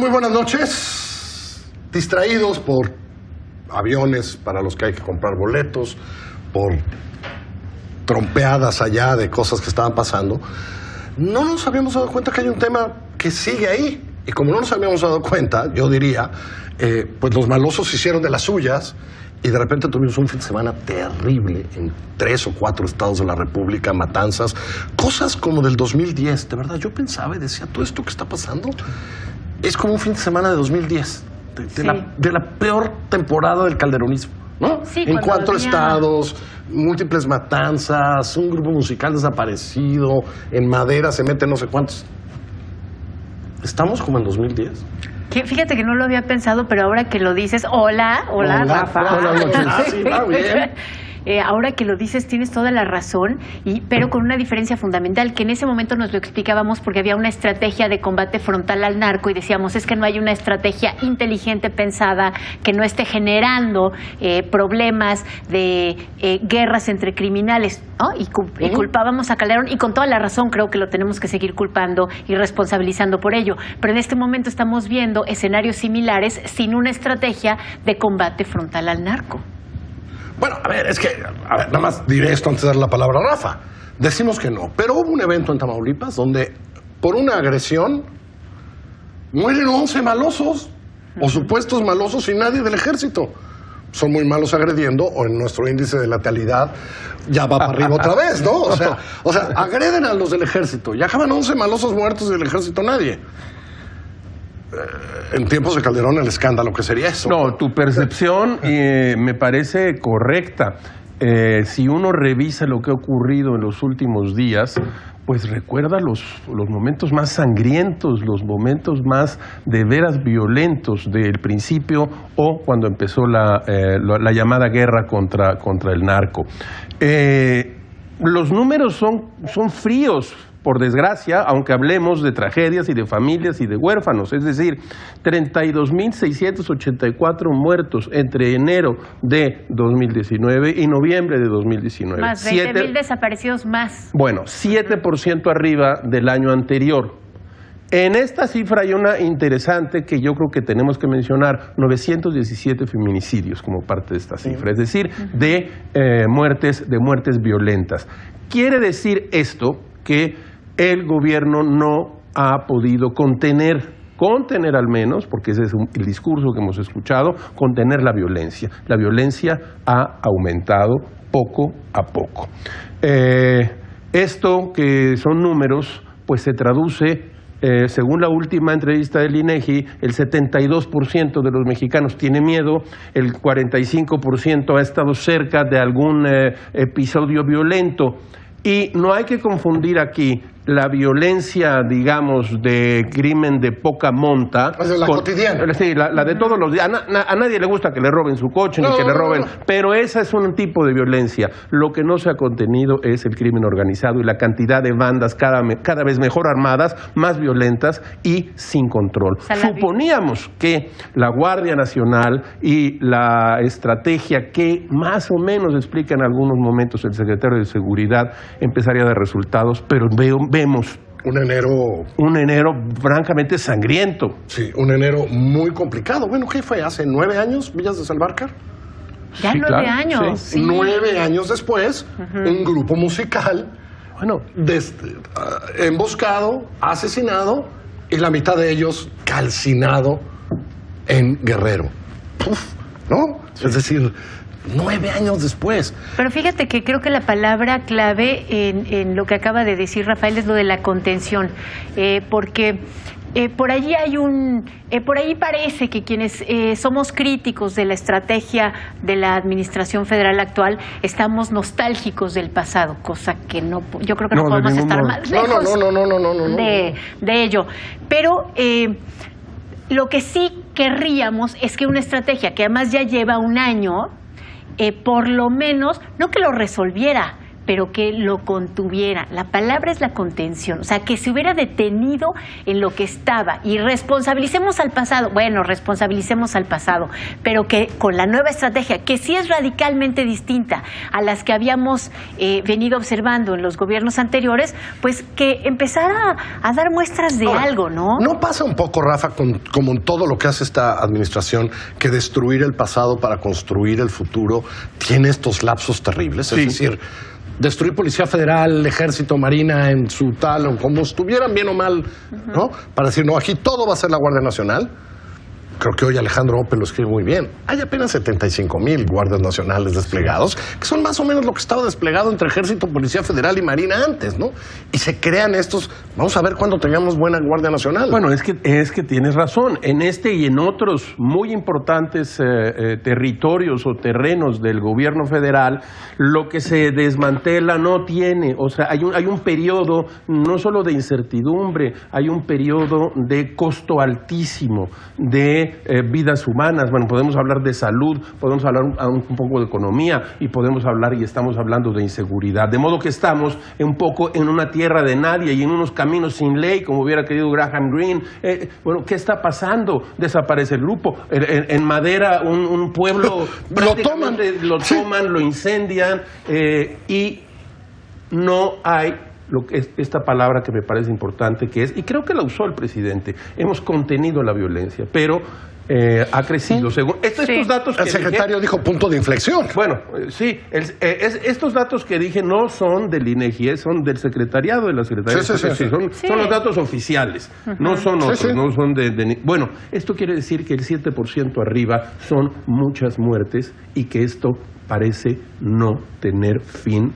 Muy buenas noches. Distraídos por aviones para los que hay que comprar boletos, por trompeadas allá de cosas que estaban pasando, no nos habíamos dado cuenta que hay un tema que sigue ahí. Y como no nos habíamos dado cuenta, yo diría, pues los malosos hicieron de las suyas y de repente tuvimos un fin de semana terrible en 3 o 4 estados de la República, matanzas, cosas como del 2010. De verdad, yo pensaba y decía, todo esto que está pasando es como un fin de semana de 2010, de la peor temporada del calderonismo, ¿no? Sí, en 4 estados, múltiples matanzas, un grupo musical desaparecido, en Madera se meten no sé cuántos. ¿Estamos como en 2010? Fíjate que no lo había pensado, pero ahora que lo dices... Hola, Rafa. Buenas noches. Sí, va bien. Ahora que lo dices, tienes toda la razón, pero con una diferencia fundamental, que en ese momento nos lo explicábamos porque había una estrategia de combate frontal al narco y decíamos, es que no hay una estrategia inteligente pensada que no esté generando problemas de guerras entre criminales, ¿no? Y culpábamos a Calderón, y con toda la razón creo que lo tenemos que seguir culpando y responsabilizando por ello. Pero en este momento estamos viendo escenarios similares sin una estrategia de combate frontal al narco. Bueno, a ver, nada más diré esto antes de dar la palabra a Rafa. Decimos que no, pero hubo un evento en Tamaulipas donde por una agresión mueren 11 malosos o supuestos malosos y nadie del ejército. Son muy malos agrediendo, o en nuestro índice de letalidad ya va para arriba otra vez, ¿no? O sea, agreden a los del ejército. Ya acaban 11 malosos muertos y del ejército nadie. En tiempos de Calderón, el escándalo que sería eso. No, tu percepción me parece correcta. Si uno revisa lo que ha ocurrido en los últimos días, pues recuerda los momentos más sangrientos, los momentos más de veras violentos del principio o cuando empezó la llamada guerra contra el narco. Los números son fríos, por desgracia, aunque hablemos de tragedias y de familias y de huérfanos. Es decir, 32.684 muertos entre enero de 2019 y noviembre de 2019. Más 20.000 desaparecidos más. Bueno, 7% arriba del año anterior. En esta cifra hay una interesante que yo creo que tenemos que mencionar, 917 feminicidios como parte de esta cifra, es decir, de muertes violentas. Quiere decir esto que el gobierno no ha podido contener al menos, porque ese es el discurso que hemos escuchado, contener la violencia. La violencia ha aumentado poco a poco. Esto que son números, pues se traduce, según la última entrevista del INEGI, el 72% de los mexicanos tiene miedo, el 45% ha estado cerca de algún episodio violento. Y no hay que confundir aquí la violencia, digamos, de crimen de poca monta. Es de la cotidiana. Sí, la de todos los días. A nadie le gusta que le roben su coche, ni que le roben. Pero esa es un tipo de violencia. Lo que no se ha contenido es el crimen organizado y la cantidad de bandas cada vez mejor armadas, más violentas y sin control. Suponíamos que la Guardia Nacional y la estrategia que más o menos explica en algunos momentos el secretario de Seguridad empezaría a dar resultados, pero vemos un enero francamente sangriento. Sí, un enero muy complicado. Bueno, ¿qué fue? ¿Hace 9 años, Villas de Salvarcar? Ya sí, 9 años. Sí. 9 años después, un grupo musical, emboscado, asesinado, y la mitad de ellos calcinado en Guerrero. Uf, ¿no? Sí. Es decir, 9 años después. Pero fíjate que creo que la palabra clave en lo que acaba de decir Rafael es lo de la contención, porque por allí por ahí parece que quienes somos críticos de la estrategia de la administración federal actual estamos nostálgicos del pasado, cosa que yo creo que no podemos estar más lejos de ello. Pero lo que sí querríamos es que una estrategia que además ya lleva un año, por lo menos, no que lo resolviera, pero que lo contuviera. La palabra es la contención, o sea, que se hubiera detenido en lo que estaba y responsabilicemos al pasado. Bueno, responsabilicemos al pasado, pero que con la nueva estrategia, que sí es radicalmente distinta a las que habíamos venido observando en los gobiernos anteriores, pues que empezara a dar muestras de algo, ¿no? ¿No pasa un poco, Rafa, como en todo lo que hace esta administración, que destruir el pasado para construir el futuro tiene estos lapsos terribles? Sí. Es decir, destruir Policía Federal, Ejército, Marina en su tal, o como estuvieran bien o mal, ¿no? Para decir, no, aquí todo va a ser la Guardia Nacional. Creo que hoy Alejandro Ope lo escribe muy bien. Hay apenas 75,000 guardias nacionales desplegados, que son más o menos lo que estaba desplegado entre Ejército, Policía Federal y Marina antes, ¿no? Y se crean estos... Vamos a ver cuándo tengamos buena Guardia Nacional. Bueno, es que tienes razón. En este y en otros muy importantes territorios o terrenos del gobierno federal, lo que se desmantela no tiene... O sea, hay un periodo no solo de incertidumbre, hay un periodo de costo altísimo, de vidas humanas. Bueno, podemos hablar de salud, podemos hablar un poco de economía y podemos hablar y estamos hablando de inseguridad. De modo que estamos un poco en una tierra de nadie y en unos caminos sin ley, como hubiera querido Graham Greene. Bueno, ¿qué está pasando? Desaparece el grupo. En Madera, un pueblo lo toman, lo incendian y no hay... Lo que es esta palabra que me parece importante, que es, y creo que la usó el presidente, hemos contenido la violencia, pero ha crecido. Según estos datos que el secretario dijo punto de inflexión. Bueno, sí, estos datos que dije no son del INEGI, son del secretariado de la Secretaría. Son los datos oficiales, no son otros, no son de... Bueno, esto quiere decir que el 7% arriba son muchas muertes y que esto parece no tener fin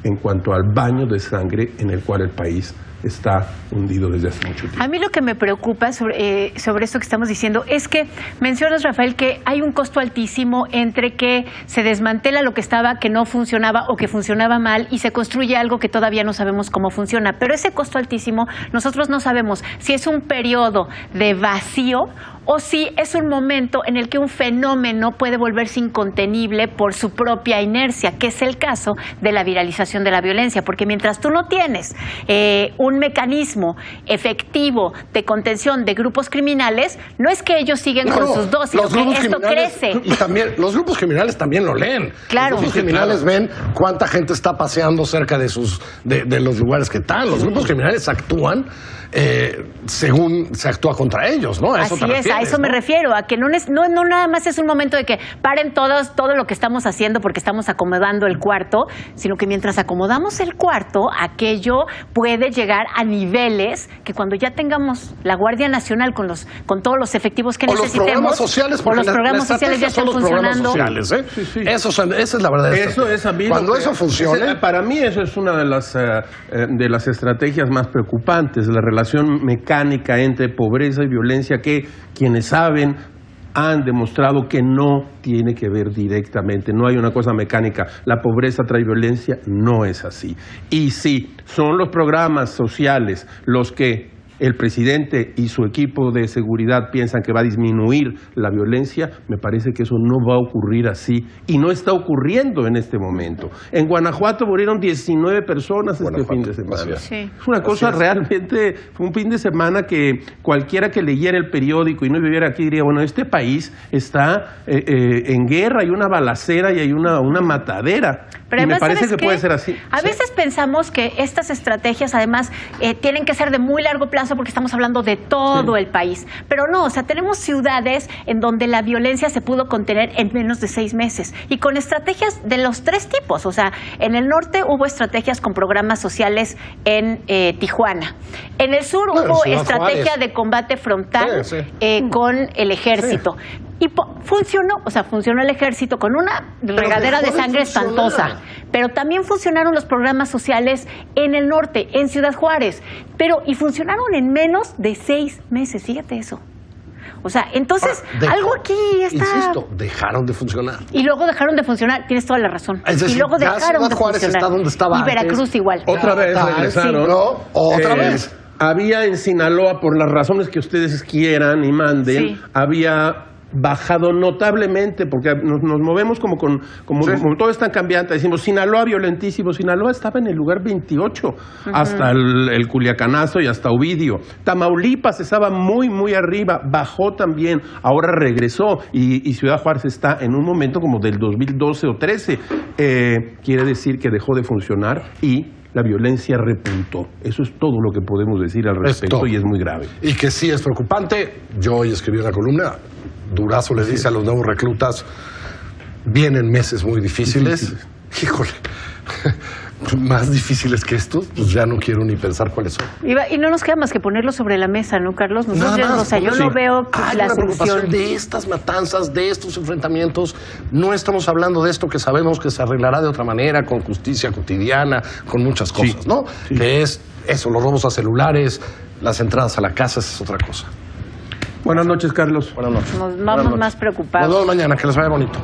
en cuanto al baño de sangre en el cual el país está hundido desde hace mucho tiempo. A mí lo que me preocupa sobre esto que estamos diciendo es que mencionas, Rafael, que hay un costo altísimo entre que se desmantela lo que estaba, que no funcionaba o que funcionaba mal y se construye algo que todavía no sabemos cómo funciona. Pero ese costo altísimo nosotros no sabemos si es un periodo de vacío o si es un momento en el que un fenómeno puede volverse incontenible por su propia inercia, que es el caso de la viralización de la violencia, porque mientras tú no tienes un mecanismo efectivo de contención de grupos criminales, no es que ellos siguen con sus dosis, sino que esto crece. Y también los grupos criminales también lo leen. Claro. Los grupos criminales ven cuánta gente está paseando cerca de los lugares que están. Los grupos criminales actúan según se actúa contra ellos, ¿no? Así es, a eso me refiero, a que no nada más es un momento de que paren todo lo que estamos haciendo porque estamos acomodando el cuarto, sino que mientras acomodamos el cuarto, aquello puede llegar a niveles que cuando ya tengamos la Guardia Nacional con todos los efectivos que necesitemos, o los programas sociales ya están funcionando. Esa es la verdad. Eso es a mí cuando eso funcione. Para mí eso es una de las estrategias más preocupantes, la relación mecánica entre pobreza y violencia, que quienes saben han demostrado que no tiene que ver directamente, no hay una cosa mecánica, la pobreza trae violencia, no es así. Y si son los programas sociales los que el presidente y su equipo de seguridad piensan que va a disminuir la violencia, me parece que eso no va a ocurrir así y no está ocurriendo en este momento. En Guanajuato murieron 19 personas este fin de semana. Sí. Es una cosa realmente, fue un fin de semana que cualquiera que leyera el periódico y no viviera aquí diría, bueno, este país está en guerra, hay una balacera y hay una matadera. Pero y me además, parece que puede ser así. A veces pensamos que estas estrategias además tienen que ser de muy largo plazo porque estamos hablando de todo el país. Pero no, o sea, tenemos ciudades en donde la violencia se pudo contener en menos de 6 meses y con estrategias de los 3 tipos. O sea, en el norte hubo estrategias con programas sociales en Tijuana. En el sur hubo estrategia de combate frontal con el ejército. Y funcionó el ejército con una regadera de sangre espantosa. Pero también funcionaron los programas sociales en el norte, en Ciudad Juárez. Y funcionaron en menos de 6 meses, fíjate eso. O sea, entonces, algo aquí está... Insisto, dejaron de funcionar. Y luego dejaron de funcionar, tienes toda la razón. Es decir, y luego dejaron de Juárez funcionar. Está donde estaba y Veracruz antes. Igual. Otra vez regresaron. Sí, ¿no? Otra vez. Había en Sinaloa, por las razones que ustedes quieran y manden, había bajado notablemente, porque nos movemos como todo es tan cambiante. Decimos, Sinaloa violentísimo. Sinaloa estaba en el lugar 28, hasta el Culiacanazo y hasta Ovidio. Tamaulipas estaba muy, muy arriba, bajó también, ahora regresó, y Ciudad Juárez está en un momento como del 2012 o 13. Quiere decir que dejó de funcionar y la violencia repuntó. Eso es todo lo que podemos decir al respecto y es muy grave. Y que sí es preocupante. Yo hoy escribí una columna. Durazo le dice a los nuevos reclutas, vienen meses muy difíciles. Híjole, más difíciles que estos, pues ya no quiero ni pensar cuáles son. Y no nos queda más que ponerlo sobre la mesa, ¿no, Carlos? Yo no veo hay la una preocupación solución de estas matanzas, de estos enfrentamientos. No estamos hablando de esto que sabemos que se arreglará de otra manera, con justicia cotidiana, con muchas cosas, ¿no? Sí. Que es eso, los robos a celulares, las entradas a la casa, esa es otra cosa. Buenas noches, Carlos. Buenas noches. Nos vamos más preocupados. Nos vemos mañana, que les vaya bonito.